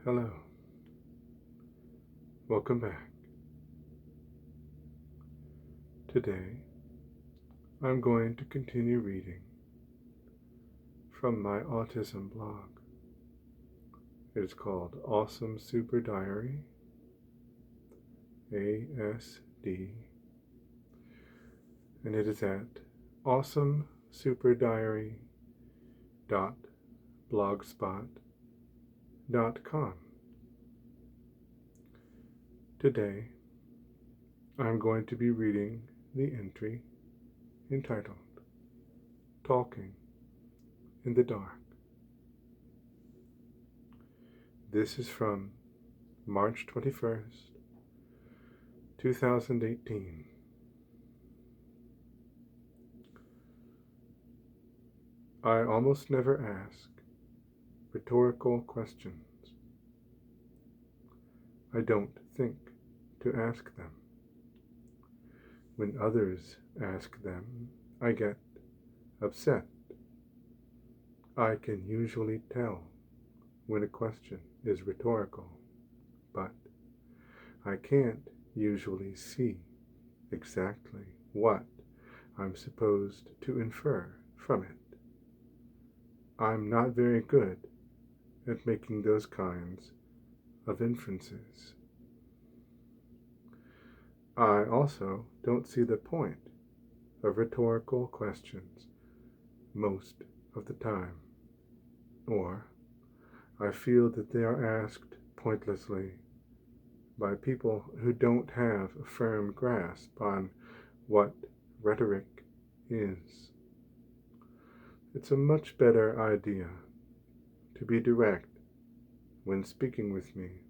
Hello, welcome back. Today, I'm going to continue reading from my autism blog. It is called Awesome Super Diary, ASD, and it is at awesomesuperdiary.blogspot.com. Today, I'm going to be reading the entry entitled Talking in the Dark. This is from March 21st, 2018. I almost never ask rhetorical questions. I don't think to ask them. When others ask them, I get upset. I can usually tell when a question is rhetorical, but I can't usually see exactly what I'm supposed to infer from it. I'm not very good at making those kinds of inferences. I also don't see the point of rhetorical questions most of the time, or I feel that they are asked pointlessly by people who don't have a firm grasp on what rhetoric is. It's a much better idea to be direct when speaking with me.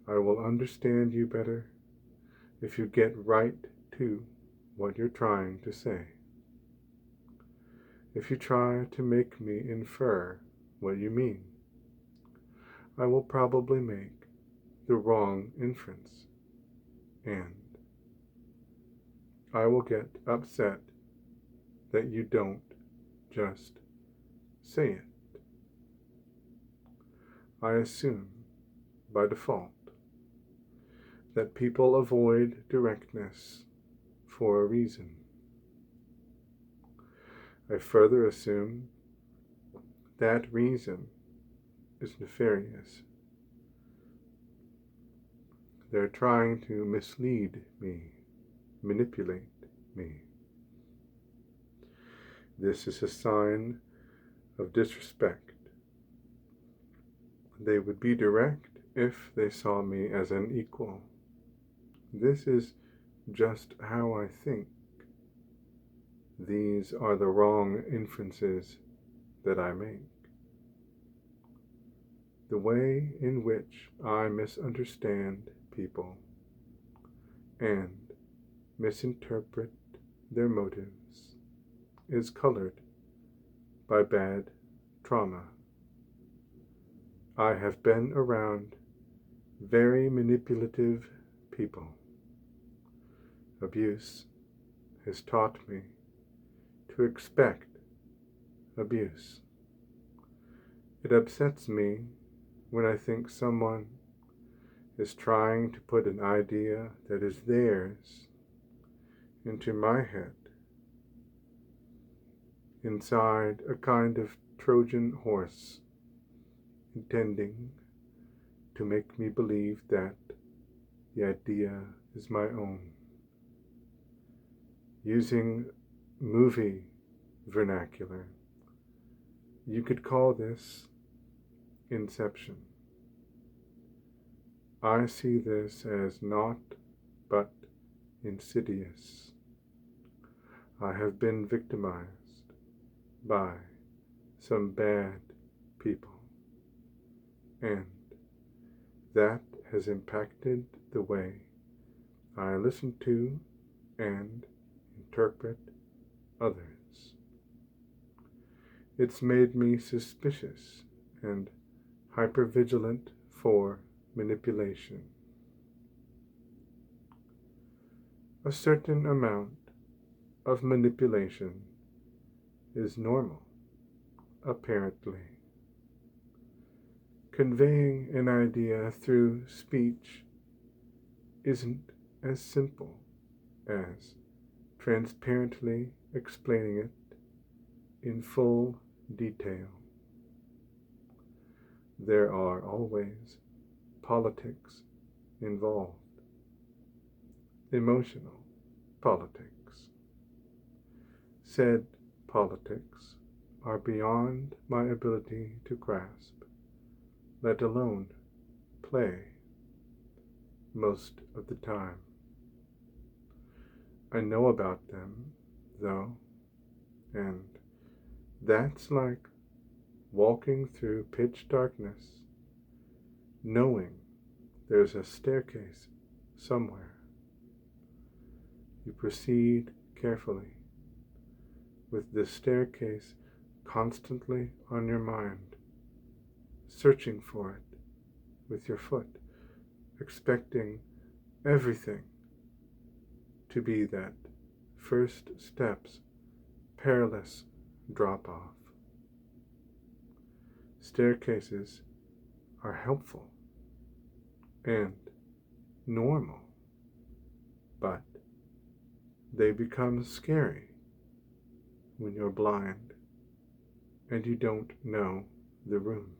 I will understand you better if you get right to what you're trying to say. If you try to make me infer what you mean, I will probably make the wrong inference, and I will get upset that you don't just say it. I assume, by default, that people avoid directness for a reason. I further assume that reason is nefarious. They're trying to mislead me, manipulate me. This is a sign of disrespect. They would be direct if they saw me as an equal. This is just how I think. These are the wrong inferences that I make. The way in which I misunderstand people and misinterpret their motives is colored by bad trauma. I have been around very manipulative people. Abuse has taught me to expect abuse. It upsets me when I think someone is trying to put an idea that is theirs into my head, inside a kind of Trojan horse, intending to make me believe that the idea is my own. Using movie vernacular, you could call this inception. I see this as naught but insidious. I have been victimized by some bad people, and that has impacted the way I listen to and interpret others. It's made me suspicious and hypervigilant for manipulation. A certain amount of manipulation is normal, apparently. conveying an idea through speech isn't as simple as transparently explaining it in full detail. There are always politics involved, emotional politics. Said politics are beyond my ability to grasp, let alone play most of the time. I know about them, though, and that's like walking through pitch darkness, knowing there's a staircase somewhere. You proceed carefully, with the staircase constantly on your mind, searching for it with your foot, expecting everything to be that first step's perilous drop-off. Staircases are helpful and normal, but they become scary when you're blind and you don't know the room.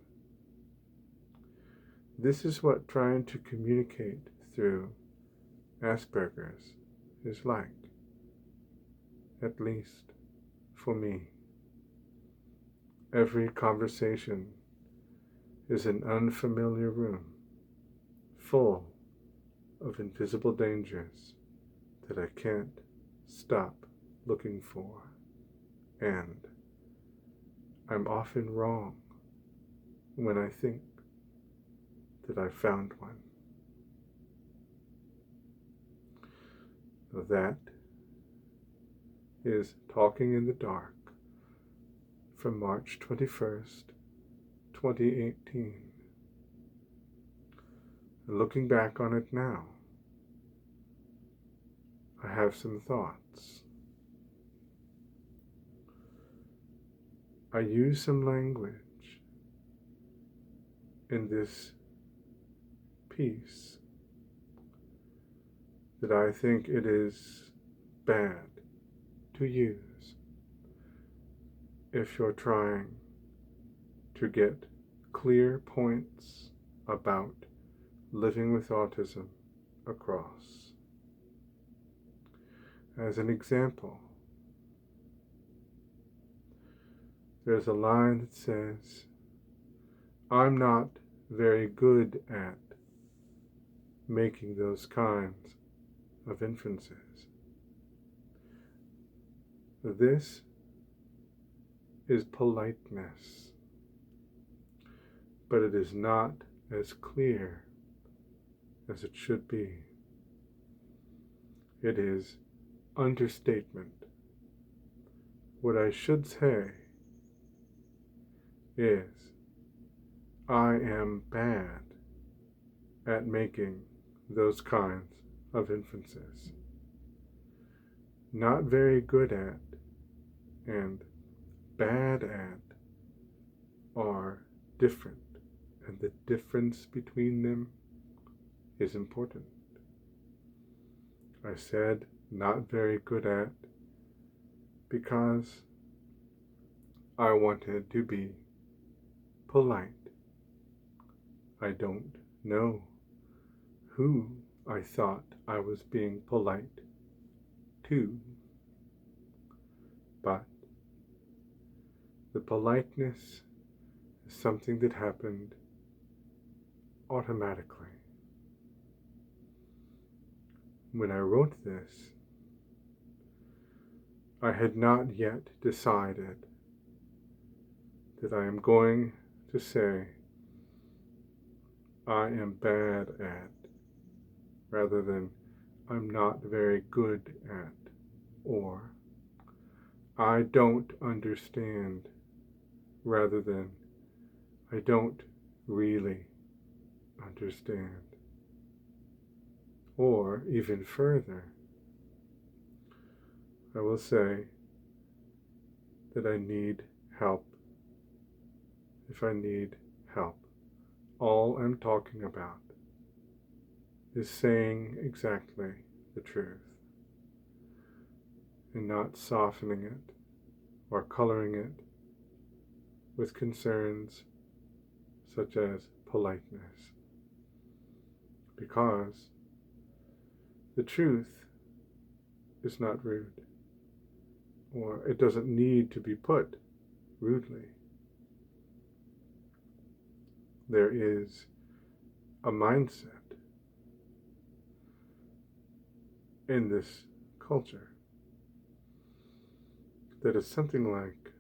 This is what trying to communicate through Asperger's is like, at least for me. Every conversation is an unfamiliar room, full of invisible dangers that I can't stop looking for, and I'm often wrong when I think that I found one. That is Talking in the Dark from March 21st, 2018. And looking back on it now, I have some thoughts. I use some language in this piece that I think it is bad to use if you're trying to get clear points about living with autism across. As an example, there's a line that says, "I'm not very good at making those kinds of inferences." This is politeness, but it is not as clear as it should be. It is understatement. What I should say is, I am bad at making those kinds of inferences. Not very good at and bad at are different, and the difference between them is important. I said not very good at because I wanted to be polite. I don't know who I thought I was being polite to, but the politeness is something that happened automatically. When I wrote this, I had not yet decided that I am going to say I am bad at, rather than I'm not very good at, or I don't understand, rather than I don't really understand. Or even further, I will say that I need help. If I need help, All I'm talking about is saying exactly the truth and not softening it or coloring it with concerns such as politeness. Because the truth is not rude, or it doesn't need to be put rudely. There is a mindset in this culture that is something like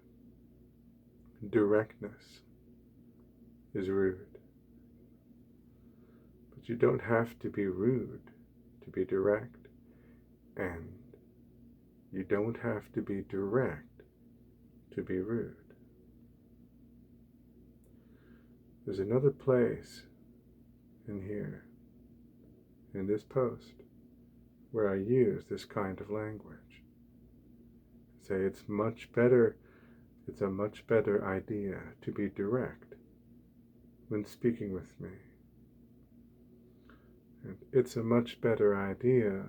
directness is rude. But you don't have to be rude to be direct, and you don't have to be direct to be rude. There's another place in here, in this post, where I use this kind of language. Say it's a much better idea to be direct when speaking with me. And it's a much better idea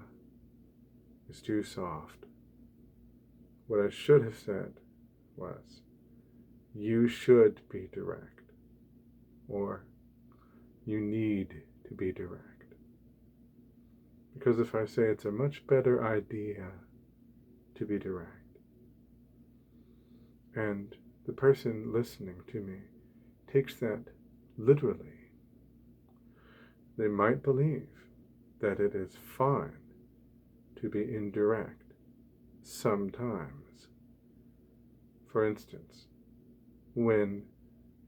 is too soft. What I should have said was, you should be direct, or you need to be direct. Because if I say it's a much better idea to be direct, and the person listening to me takes that literally, they might believe that it is fine to be indirect sometimes. For instance, when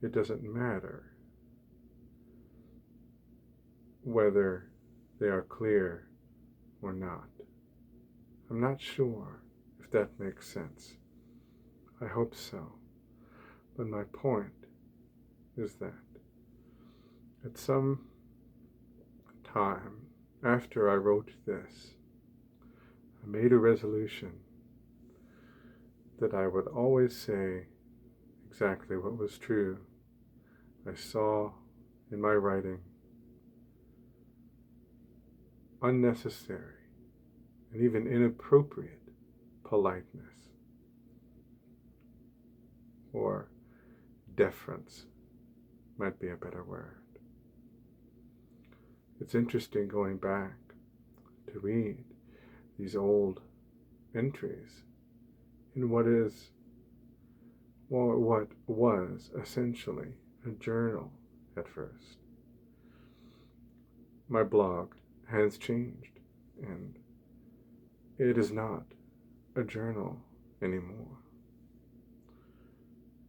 it doesn't matter whether they are clear or not. I'm not sure if that makes sense. I hope so. But my point is that at some time after I wrote this, I made a resolution that I would always say exactly what was true. I saw in my writing unnecessary and even inappropriate politeness or deference might be a better word. It's interesting going back to read these old entries in what was essentially a journal at first. My blog has changed, and it is not a journal anymore.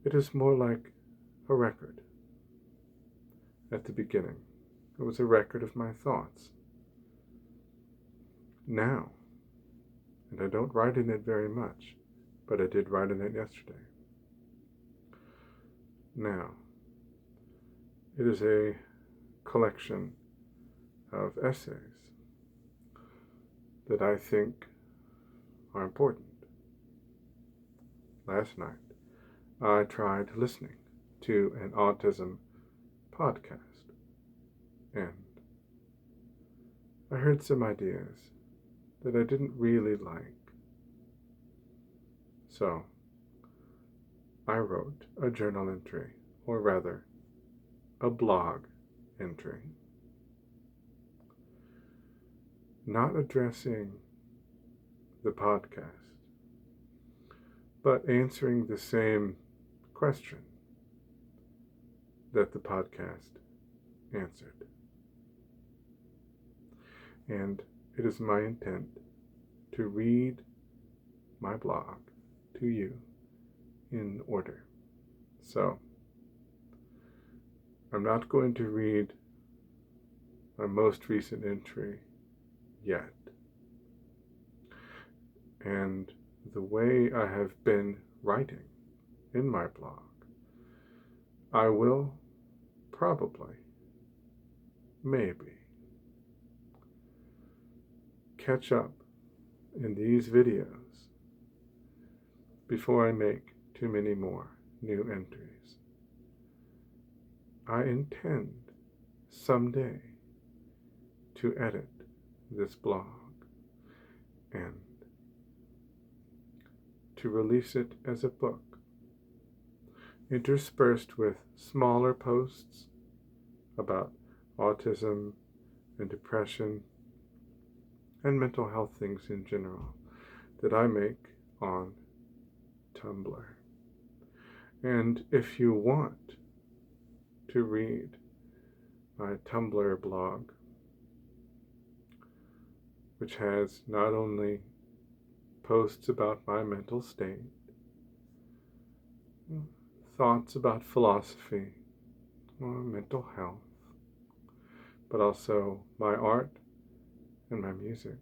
It is more like a record. At the beginning, it was a record of my thoughts. Now, and I don't write in it very much, but I did write in it yesterday. Now, it is a collection of essays that I think are important. Last night, I tried listening to an autism podcast, and I heard some ideas that I didn't really like. So, I wrote a journal entry, or rather, a blog entry, not addressing the podcast, but answering the same question that the podcast answered. And it is my intent to read my blog to you in order. So, I'm not going to read my most recent entry yet. And the way I have been writing in my blog, I will probably, maybe, catch up in these videos before I make too many more new entries. I intend someday to edit this blog and to release it as a book, interspersed with smaller posts about autism and depression and mental health things in general that I make on Tumblr. And if you want to read my Tumblr blog, which has not only posts about my mental state, thoughts about philosophy or mental health, but also my art and my music,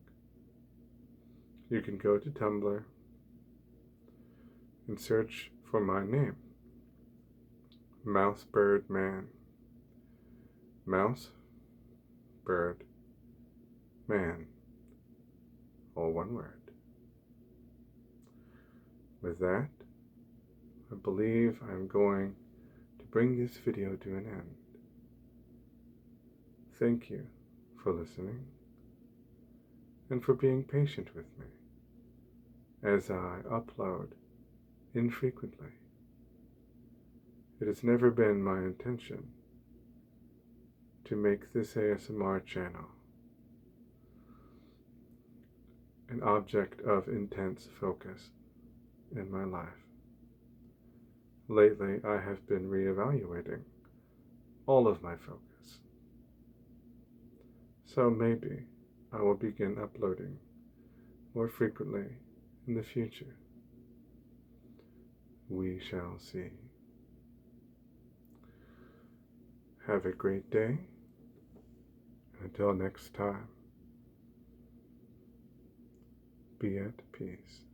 you can go to Tumblr and search for my name, Mouse Bird Man. Mouse, bird, man, all one word. With that, I believe I'm going to bring this video to an end. Thank you for listening and for being patient with me as I upload infrequently. It has never been my intention to make this ASMR channel an object of intense focus in my life. Lately, I have been reevaluating all of my focus. So maybe I will begin uploading more frequently in the future. We shall see. Have a great day. Until next time, be at peace.